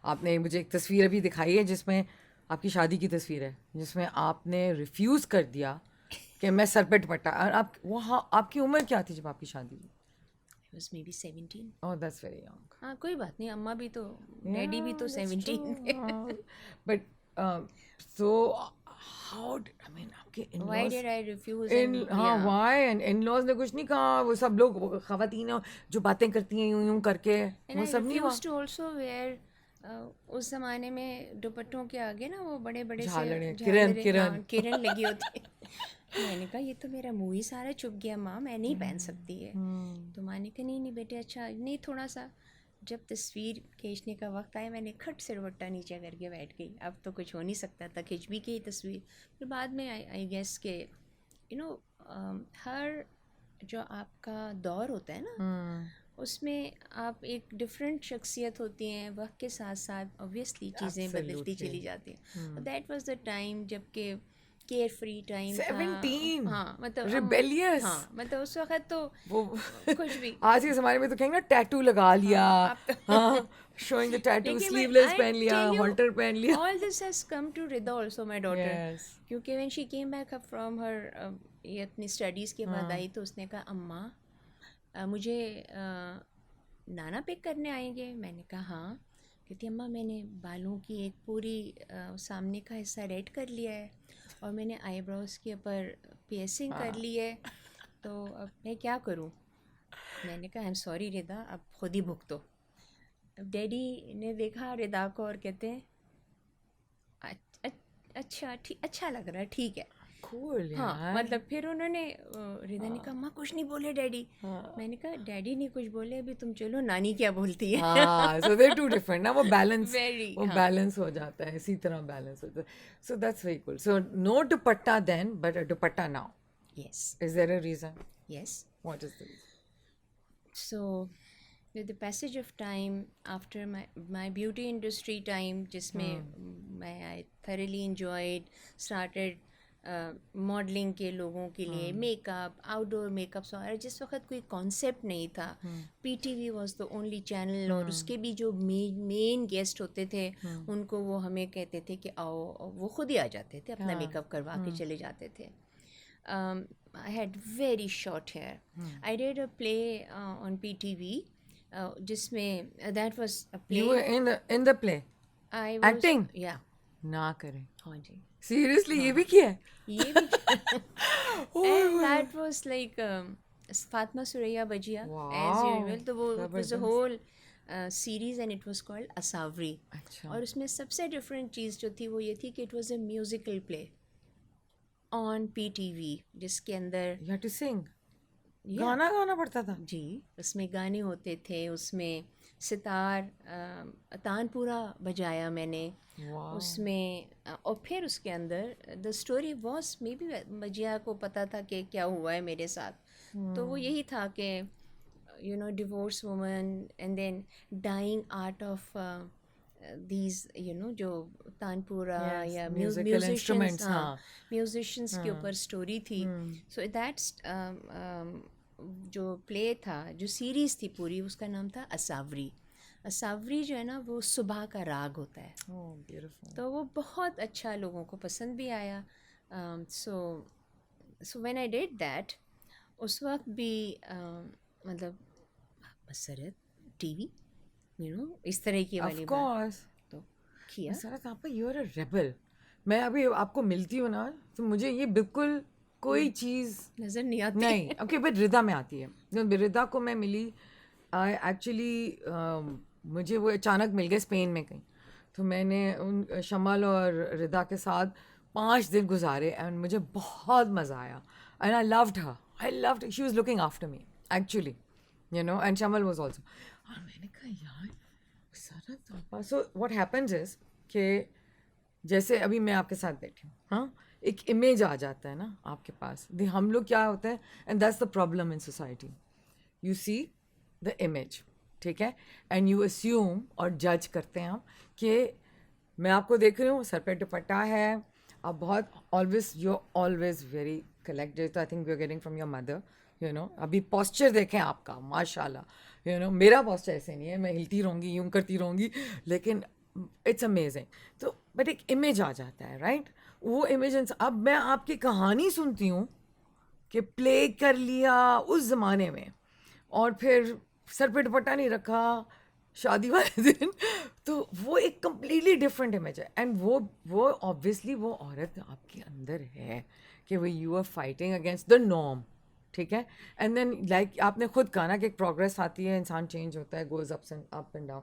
आपने मुझे एक तस्वीर अभी दिखाई है जिसमें आपकी शादी की तस्वीर है, जिसमें आपने रिफ्यूज़ कर दिया कि मैं सर पे दुपट्टा। और आप वहाँ आपकी उम्र क्या थी जब आपकी शादी हुई? was maybe 17. Oh that's very young. हाँ कोई बात नहीं, अम्मा भी तो, डैडी भी तो Yeah, that's 17 थे. true. But so how I mean आपके Why in-laws did I refuse? In And हाँ yeah, why and in-laws ने कुछ नहीं कहा? वो सब लोग खवातीन जो बातें करती हैं यूं यूं करके, and वो I सब नहीं हुआ? refused to also wear उस ज़माने में दुपट्टों के आगे ना वो बड़े बड़े से झालड़े किरण झालरें, किरण। हाँ किरण लगी होती है. मैंने कहा ये तो मेरा मुंह ही सारा चुभ गया माँ, मैं नहीं पहन सकती है. तो माँ ने कहा नहीं नहीं बेटे, अच्छा नहीं थोड़ा सा. जब तस्वीर खींचने का वक्त आया मैंने खट से दुपट्टा नीचे करके बैठ गई, अब तो कुछ हो नहीं सकता था, खिंच भी गई तस्वीर. फिर बाद में आई गेस के यू नो हर जो आपका दौर होता है ना, उसमें आप एक डिफरेंट शख्सियत होती हैं, वक्त के साथ साथ ऑब्वियसली चीज़ें बदलती Absolutely. चली जाती हैं. दैट वाज द टाइम जबकि केयर फ्री टाइम था. 17 हाँ मतलब रिबेलियस। हाँ मतलब उस वक्त तो वो कुछ भी. आज के ज़माने में तो कहेंगे ना टैटू लगा लिया, हाँ आप तो हाँ शोइंग द टैटू, लेकिन बट स्लीवलेस आई पहन लिया, टेल यू हॉल्टर पहन लिया। All this has come to Rida also my daughter. Yes. क्योंकि when she came back from her ये अपनी स्टडीज़ के बाद आई तो उसने कहा अम्मा मुझे नाना पिक करने आएंगे. मैंने कहा हाँ. कहती अम्मा मैंने बालों की एक पूरी सामने का हिस्सा रेड कर लिया है और मैंने आईब्रोज के ऊपर पियर्सिंग कर ली है, तो अब मैं क्या करूं. मैंने कहा आई एम सॉरी रिदा, अब खुद ही भुगतो. अब डैडी ने देखा रिदा को और कहते हैं अच्छा ठीक, अच्छा लग रहा है, ठीक है. कूल हाँ यार। मतलब फिर उन्होंने रिदा ने कहा अम्मा कुछ नहीं बोले डैडी. हाँ मैंने कहा डैडी नहीं कुछ बोले, अभी तुम चलो नानी क्या बोलती है. हाँ, सो दे टू डिफरेंट ना, वेरी वो हाँ. बैलेंस हो जाता है, इसी तरह बैलेंस होता है. So that's very cool. So no dupatta then but a dupatta now. Yes is there a reason? Yes. What is the reason? So with the passage of time, after my beauty industry time जिसमें मैं I thoroughly enjoyed, started modelling के लोगों के लिए makeup, outdoor makeup वगैरह. जिस वक्त कोई कॉन्सेप्ट नहीं था, PTV was the only channel और उसके भी जो मेन गेस्ट होते थे उनको वो हमें कहते थे कि आओ, वो खुद ही आ जाते थे, अपना मेकअप करवा के चले जाते थे. I had very short hair. I did a play on PTV जिसमें that was a you were play. In the play I was acting? yeah. ना करें हाँ जी. सीरियसली, ये हाँ भी किया है? ये भी. And oh that was like Fatma Suraya Bajia as wow, usual. तो वो it was a जबरदस्त. whole series and it was called Asavri. अच्छा. और उसमें सबसे डिफरेंट चीज़ जो थी वो ये थी कि it was a musical play on PTV जिसके अंदर you have to sing, yeah, गाना गाना पड़ता था? जी उसमें गाने होते थे, उसमें सितार तानपुरा बजाया मैंने वाओ. उसमें. और फिर उसके अंदर the story was maybe बजिया को पता था कि क्या हुआ है मेरे साथ. तो वो यही था कि you know divorce woman and then dying art of these you know जो तानपुरा Yes, या musical म्यूजिशियंस, instruments, हाँ हाँ. म्यूजिशियंस के ऊपर स्टोरी थी. सो दैट्स जो प्ले था, जो सीरीज़ थी पूरी, उसका नाम था असावरी. असावरी जो है ना वो सुबह का राग होता है. Oh, beautiful. तो वो बहुत अच्छा लोगों को पसंद भी आया. So when I did that उस वक्त भी मतलब मसरत टीवी यू नो इस तरह की Of वाली बात course. तो किया. मसरत आपा, यू आर अ रेबल. मैं अभी आपको मिलती हूँ ना तो मुझे ये बिल्कुल कोई चीज़ नज़र नहीं आती. नहीं. ओके बट रिदा में आती है. रिदा को मैं मिली आई एक्चुअली, मुझे वो अचानक मिल गए स्पेन में कहीं. तो मैंने उन शमल और रिदा के साथ 5 दिन गुजारे एंड मुझे बहुत मज़ा आया. And I loved she was looking after me actually, you know, and Shamal was also. और मैंने कहा यार सरत आपा. सो व्हाट हैपेंस इज कि जैसे अभी मैं आपके साथ बैठी हूँ, हाँ, एक इमेज आ जाता है ना आपके पास. हम लोग क्या होता है, and that's the problem in society. You see the image, ठीक है, एंड यू अस्यूम और जज करते हैं हम कि मैं आपको देख रही हूँ सर पे दुपट्टा है, आप बहुत you always very collected. I think we are getting from your mother, you know. अभी पॉस्चर देखें आपका, माशाल्लाह, यू नो. मेरा पॉस्चर ऐसे नहीं है, मैं हिलती रहूँगी, यूँ करती रहूँगी, लेकिन इट्स अमेजिंग। तो बट एक इमेज आ जाता है, राइट? वो इमेज, अब मैं आपकी कहानी सुनती हूँ कि प्ले कर लिया उस ज़माने में, और फिर सर पे दुपट्टा नहीं रखा शादी वाले दिन, तो वो एक कम्प्लीटली डिफरेंट इमेज है। एंड वो ऑब्वियसली वो औरत आपके अंदर है कि वो you are fighting against the norm, ठीक है? एंड देन लाइक आपने खुद कहा ना कि एक प्रोग्रेस आती है, इंसान चेंज होता है, गोज अप एंड डाउन।